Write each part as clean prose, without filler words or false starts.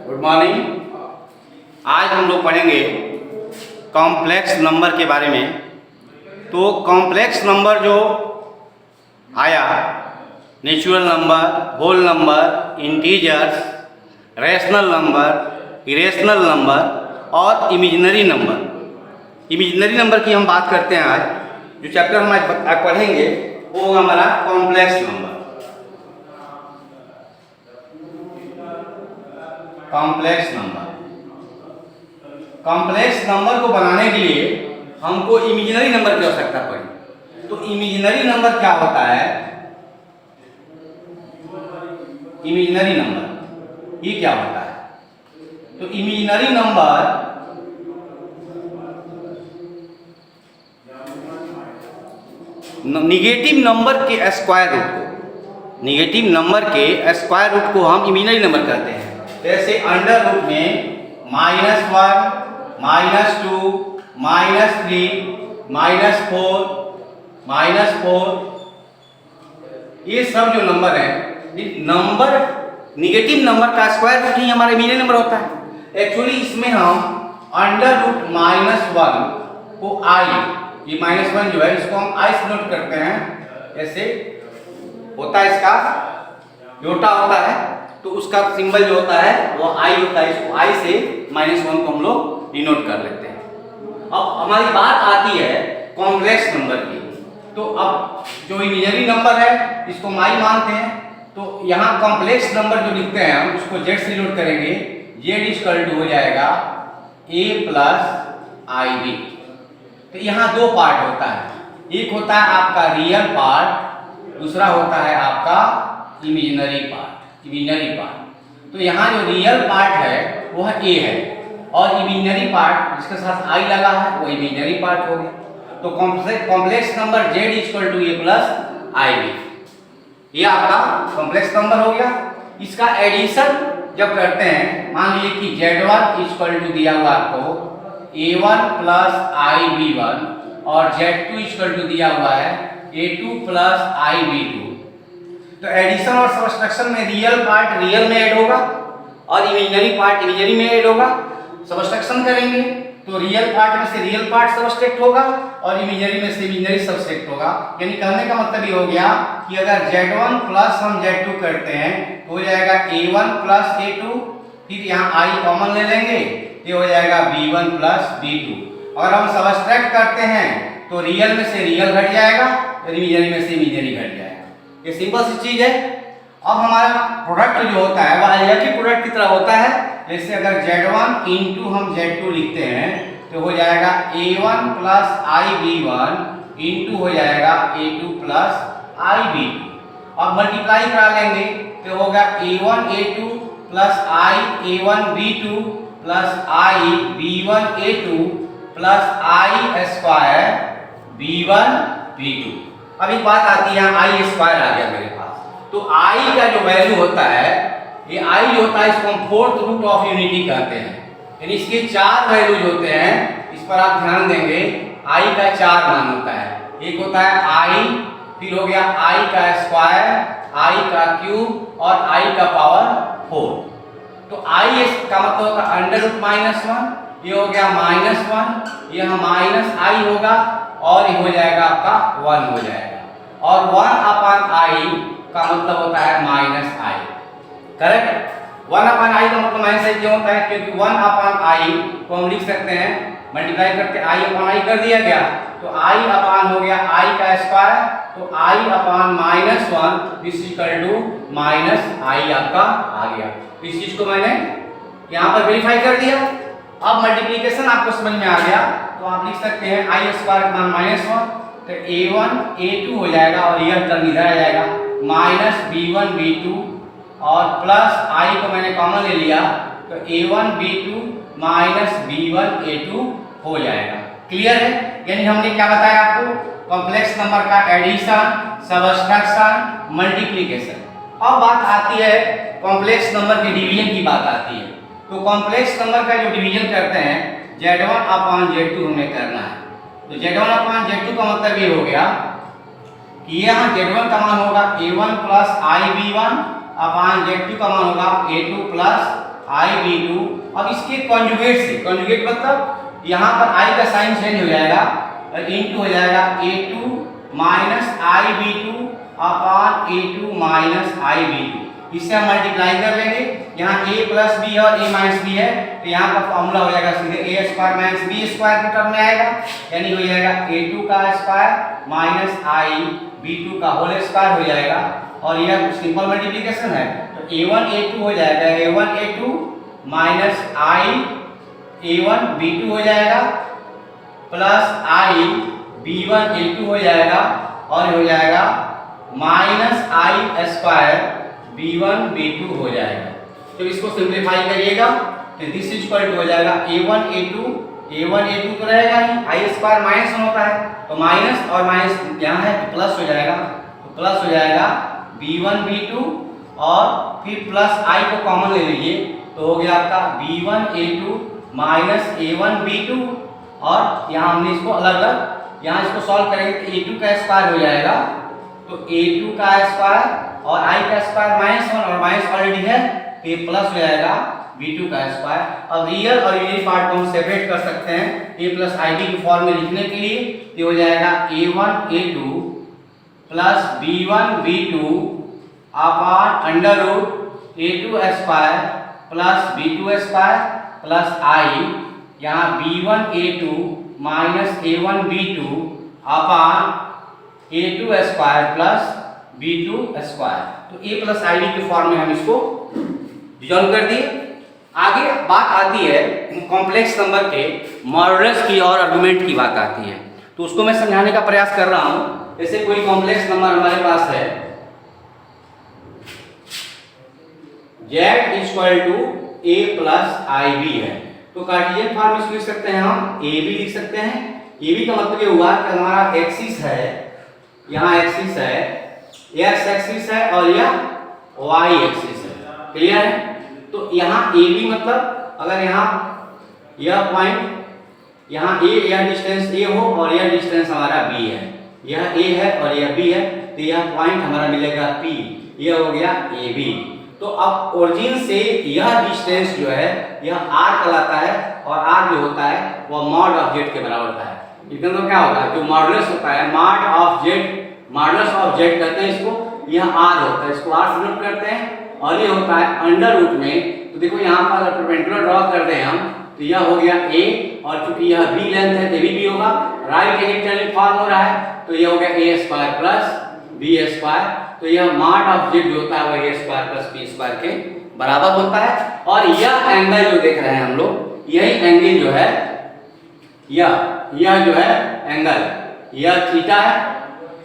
Good morning. आज हम लोग पढ़ेंगे कॉम्प्लेक्स नंबर के बारे में। तो कॉम्प्लेक्स नंबर जो आया, natural number, whole number, integers, rational number, irrational number और इमेजिनरी नंबर। इमेजिनरी नंबर की हम बात करते हैं। आज जो चैप्टर हम आज पढ़ेंगे वो हमारा complex number. Complex number, complex number को बनाने के लिए हमको इमेजिनरी नंबर की आवश्यकता पड़ी। तो इमेजिनरी नंबर क्या होता है? इमेजिनरी नंबर ये क्या होता है? तो इमेजिनरी नंबर निगेटिव नंबर के स्क्वायर रूट को, निगेटिव नंबर के स्क्वायर रूट को हम इमेजिनरी नंबर कहते हैं। जैसे अंडर रूट में -1, -2, -3, -4 ये सब जो नंबर है, नंबर निगेटिव नंबर का स्क्वायर रूट ही हमारा इमेजिनरी नंबर होता है। एक्चुअली इसमें हम अंडर रूट -1 को आई, ये -1 जो है इसको हम आई से नोट करते हैं। ऐसे होता है, इसका योटा होता है तो उसका सिंबल जो होता है वो आई होता है। इसको आई से -1 को हम लोग डिनोट कर लेते हैं। अब हमारी बात आती है कॉम्प्लेक्स नंबर की। तो अब जो इमेजिनरी नंबर है इसको हम आई मानते हैं। तो यहाँ कॉम्प्लेक्स नंबर जो लिखते हैं हम उसको जेड से डिनोट करेंगे। जेड इक्वल टू हो जाएगा a प्लस आई बी। तो यहाँ दो पार्ट होता है, एक होता है आपका रियल पार्ट, दूसरा होता है आपका इमेजिनरी पार्ट। इमेजिनरी पार्ट, तो यहाँ जो रियल पार्ट है वो है a है, और इमेजिनरी पार्ट जिसके साथ i लगा है वो इमेजिनरी पार्ट हो गया। तो complex number z equal to a plus i b, ये आपका कॉम्प्लेक्स नंबर हो गया। इसका एडिशन जब करते हैं, मान लीजिए कि z1 इक्वल टू दिया हुआ आपको a1 प्लस आई b1 और z2 इक्वल टू दिया हुआ है a2 प्लस आई b2। तो एडिशन और सब्ट्रैक्शन में रियल पार्ट रियल में ऐड होगा और इमेजिनरी पार्ट इमेजिनरी में ऐड होगा। सब्ट्रैक्शन करेंगे तो रियल पार्ट में से रियल पार्ट सब्ट्रैक्ट होगा और इमेजिनरी में से इमेजिनरी सब्ट्रैक्ट होगा। यानी कहने का मतलब ये हो गया कि अगर z1 प्लस हम z2 करते हैं तो हो जाएगा a1 प्लस a2, फिर यहाँ i कॉमन ले लेंगे, ये हो जाएगा b1 प्लस b2। और हम सब्ट्रैक्ट करते हैं तो रियल में से रियल घट जाएगा और इमेजिनरी में से इमेजिनरी घट जाएगा। ये सिंपल सी चीज है। अब हमारा प्रोडक्ट जो होता है वह अलजेब्रिक प्रोडक्ट की तरह होता है। जैसे अगर z1 इंटू हम z2 लिखते हैं तो हो जाएगा a1 प्लस आई b1 इंटू हो जाएगा a2 प्लस आई b2। अब मल्टीप्लाई करा लेंगे तो होगा a1 a2 प्लस आई a1 b2 प्लस आई b1 a2 प्लस आई स्क्वायर b1 b2। अब एक बात आती है, आई स्क्वायर आ गया मेरे पास। तो आई का जो वैल्यू होता है, ये आई जो होता है इसको हम फोर्थ रूट ऑफ यूनिटी कहते हैं। यानी इसके 4 वैल्यूज होते हैं, इस पर आप ध्यान देंगे। आई का 4 मान होता है। एक होता है आई, फिर हो गया आई का स्क्वायर, आई का क्यूब और आई का पावर 4। तो आई का मतलब होगा अंडर रूट -1, ये हो गया -1, यहाँ माइनस आई होगा और ये हो जाएगा आपका 1 हो जाएगा। और 1 अपॉन आई का मतलब होता है -i, करेक्ट। 1 अपॉन आई का मतलब -i क्यों होता है? क्योंकि 1 अपॉन आई को हम लिख सकते हैं, मल्टीप्लाई करके आई अपॉन आई कर दिया गया तो आई अपॉन हो गया आई का स्क्वायर, तो i upon -1 this equal to -i आपका आ गया। इस चीज को मैंने यहाँ पर वेरीफाई कर दिया। अब मल्टीप्लिकेशन आपको समझ में आ गया तो आप लिख सकते हैं आई स्क्वायर का मान -1, तो a1 a2 हो जाएगा और यह टर्म इधर आ जाएगा -b1 b2 और प्लस i को मैंने कॉमन ले लिया तो a1 b2 b1 a2 हो जाएगा। क्लियर है? यानी हमने क्या बताया आपको? कॉम्प्लेक्स नंबर का एडिशन, सब्ट्रैक्शन, मल्टीप्लिकेशन। अब बात आती है कॉम्प्लेक्स नंबर के डिवीजन की बात आती है। तो कॉम्प्लेक्स नंबर का जो डिवीजन करते हैं z1 अपॉन z2 हमें करना है। तो z1 अपॉन z2 का मतलब ये हो गया कि यहाँ z1 का मान होगा a1 प्लस आई b1 अपॉन z2 का मान होगा a2 प्लस IB2। अब इसके कॉन्जुगेट से, कॉन्जुगेट मतलब यहाँ पर I का साइन चेंज हो जाएगा और इनटू हो जाएगा A2 minus IB2 upon A2 minus IB2। इससे हम मल्टीप्लाई कर लेंगे, यहाँ a प्लस बी और a माइनस बी है, तो यहाँ का फॉर्मूला हो जाएगा सीधे a square minus b square के टर्म में आएगा, यानी हो जाएगा a2 का स्क्वायर माइनस i b2 का होल स्क्वायर हो जाएगा। और यह सिंपल मल्टीप्लिकेशन है, तो a1 a2 हो जाएगा a1 a2 minus i a1 b2 हो जाएगा प्लस i b1 a2 हो जाएगा और हो जाएगा minus i square b1 b2 हो जाएगा। तो इसको सिंपलीफाई करिएगा तो दिस इक्वल टू हो जाएगा a1 a2 तो रहेगा ही, i स्क्वायर माइनस होता है तो माइनस और माइनस यहाँ है तो प्लस हो जाएगा, तो प्लस हो जाएगा b1 b2 और फिर प्लस i को कॉमन ले लीजिए तो हो गया आपका b1 a2 minus a1 b2 और यहाँ हमने इसको अलग अलग, यहाँ इसको सॉल्व करेंगे तो a2 का स्क्वायर हो जाएगा, तो a2 का स्क्वायर और i का स्क्वायर माइनस 1 और माइनस ऑलरेडी है तो ये प्लस हो जाएगा b2 का स्क्वायर। अब रियल और यूनिट पार्ट को हम सेपरेट कर सकते हैं a प्लस ib की फॉर्म में लिखने के लिए, ये हो जाएगा a1 a2 plus b1 b2 upon under root a2 square plus b2 square plus i, यहाँ b1 a2 minus a1 b2 upon a2 square plus b2 square. तो a प्लस ib के फॉर्म में हम इसको डिसॉल्व कर दिए। आगे बात आती है कॉम्प्लेक्स नंबर के मॉडुलस की और आर्गुमेंट की बात आती है, तो उसको मैं समझाने का प्रयास कर रहा हूं। जैसे कोई कॉम्प्लेक्स नंबर हमारे पास है z equal to a plus ib है, तो कार्टेशियन फॉर्म में लिख सकते हैं हम a भी लिख सकते हैं। a भी का मतलब ये हुआ कि हमारा एक्सिस है, यहाँ एक्सिस है, x एक्सिस है और यह y एक्सिस है, क्लियर है। तो यहाँ a भी मतलब अगर यहाँ यह पॉइंट यहाँ a यह डिस्टेंस a हो और यह डिस्टेंस हमारा b है, यह a है और यह b है, तो यह पॉइंट हमारा मिलेगा p, यह हो गया ab। तो अब ओरिजिन से यह डिस्टेंस जो है यह r कहलाता है और r जो होता है वह मॉड ऑफ z के बराबर होता है। इसका मतलब क्या होता है, जो मॉडुलस होता है mod of z, modulus of z कहते हैं इसको, यह r होता है, इसको r से डिनोट करते हैं और ये होता है अंडर रूट में। तो देखो यहाँ पर अगर परपेंडिकुलर ड्रॉ कर दें हम तो यह हो गया a और चूंकि यह b लेंथ है तो भी होगा, राइट इक्विवेलेंट फॉर्म हो रहा है तो यह हो गया a square plus b square. तो यह मॉड ऑफ z जो होता है वह a square plus b square के बराबर होता है। और यह एंगल जो देख रहे हैं हम लोग, यही एंगल जो है यह जो है एंगल यह थीटा है।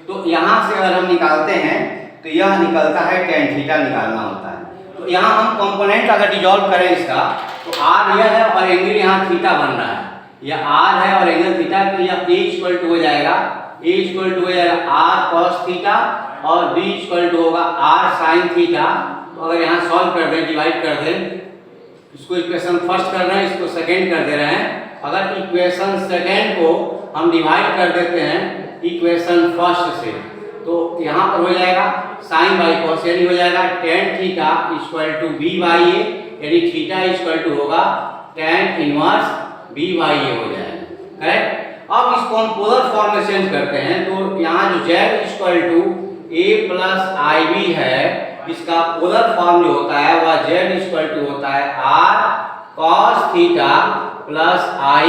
तो यहाँ से अगर हम निकालते हैं तो यह निकलता है tan थीटा निकालना होता है। तो यहाँ हम कंपोनेंट अगर डिसॉल्व करें इसका तो r यह है और एंगल यहाँ थीटा बन रहा है, यह r है और एंगल थीटा, तो यह a इक्वल टू हो जाएगा r cos थीटा और b इक्वल टू होगा r sin थीटा। तो अगर यहाँ सॉल्व कर दें, डिवाइड कर दें, इसको इक्वेशन फर्स्ट कर रहे हैं, इसको सेकेंड कर दे रहे हैं। अगर इक्वेशन सेकेंड को हम डिवाइड कर देते हैं इक्वेशन फर्स्ट से तो यहाँ पर हो जाएगा साइन बाई कॉस, यानी हो जाएगा tan theta equal to b by a, यानी थीटा इक्वल टू होगा tan inverse b by a हो जाएगा, करेक्ट। अब इसको हम पोलर फॉर्म में चेंज करते हैं तो यहाँ जो z equal to a plus ib है, इसका पोलर फॉर्म जो होता है वह z इक्वल टू होता है r cos theta plus i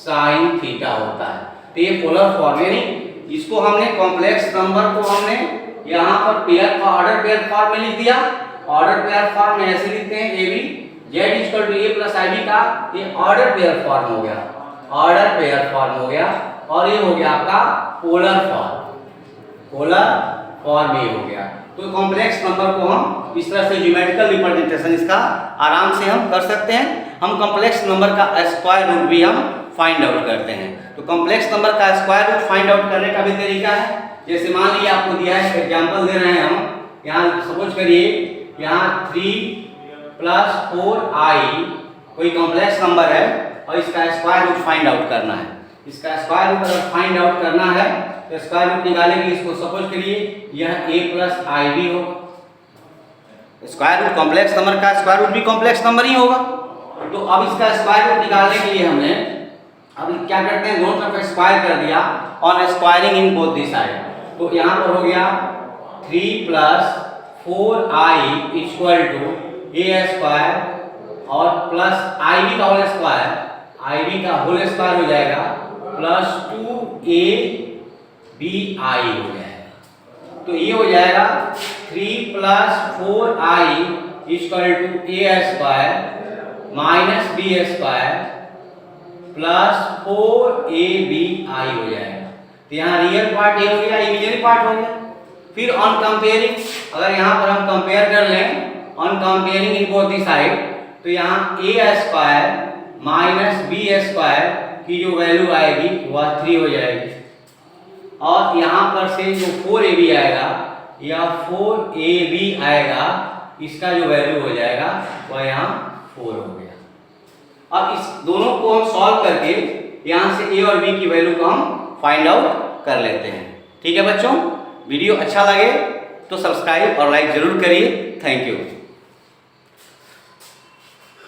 sin theta होता है। तो ये पोलर फॉर्म है, इसको हमने कॉम्प्लेक्स नंबर को हमने यहाँ पर पेयर का ऑर्डर पेयर फॉर्म में लिख दिया। ऑर्डर पेयर फॉर्म में ऐसे लिखते हैं a b, z equal to a plus i b का ये ऑर्डर पेयर फॉर्म हो गया, ऑर्डर पेयर फॉर्म हो गया। और ये हो गया आपका पोलर फॉर्म, पोलर फॉर्म ये हो गया। तो कॉम्प्लेक्स नंबर को हम इस तरह से ज्योमेट्रिकल रिप्रेजेंटेशन इसका आराम से हम कर सकते हैं। हम कॉम्प्लेक्स नंबर का स्क्वायर रूट भी हम फाइंड आउट करते हैं। तो कॉम्प्लेक्स नंबर का स्क्वायर रूट फाइंड आउट करने का भी तरीका है। जैसे मान लीजिए आपको दिया है, एग्जांपल दे रहे हैं हम, यहाँ सपोज करिए यहाँ 3 प्लस 4i कोई कॉम्प्लेक्स नंबर है और इसका स्क्वायर रूट फाइंड आउट करना है। इसका स्क्वायर रूट अगर फाइंड आउट करना है तो स्क्वायर रूट निकालेंगे, इसको सपोज करिए यह a प्लस आई बी होगा, स्क्वायर रूट कॉम्प्लेक्स नंबर का स्क्वायर रूट भी कॉम्प्लेक्स नंबर ही होगा। तो अब इसका स्क्वायर रूट निकालने के लिए हमने अब क्या करते हैं, दोनों तरफ स्क्वायर कर दिया on squaring in both the side. तो यहाँ पर हो गया 3 + 4i equal to a square और प्लस ib का होल स्क्वायर, ib का होल स्क्वायर हो जाएगा प्लस 2abi हो जाएगा। तो ये हो जाएगा 3 + 4i equal to a square minus b square plus 4abi हो जाएगा। तो यहाँ रियल पार्ट ये हो गया, इमेजिनरी पार्ट हो गया। फिर ऑन कंपेयरिंग, अगर यहाँ पर हम कंपेयर कर लें on comparing in both the side, तो यहाँ a square minus b square की जो वैल्यू आएगी वह 3 हो जाएगी, और यहाँ पर से जो 4ab आएगा या 4ab आएगा, इसका जो वैल्यू हो जाएगा वह यहाँ 4 हो गया। अब इस दोनों को हम सॉल्व करके यहाँ से a और b की वैल्यू को हम फाइंड आउट कर लेते हैं। ठीक है बच्चों, वीडियो अच्छा लगे तो सब्सक्राइब और लाइक जरूर करिए। Thank you.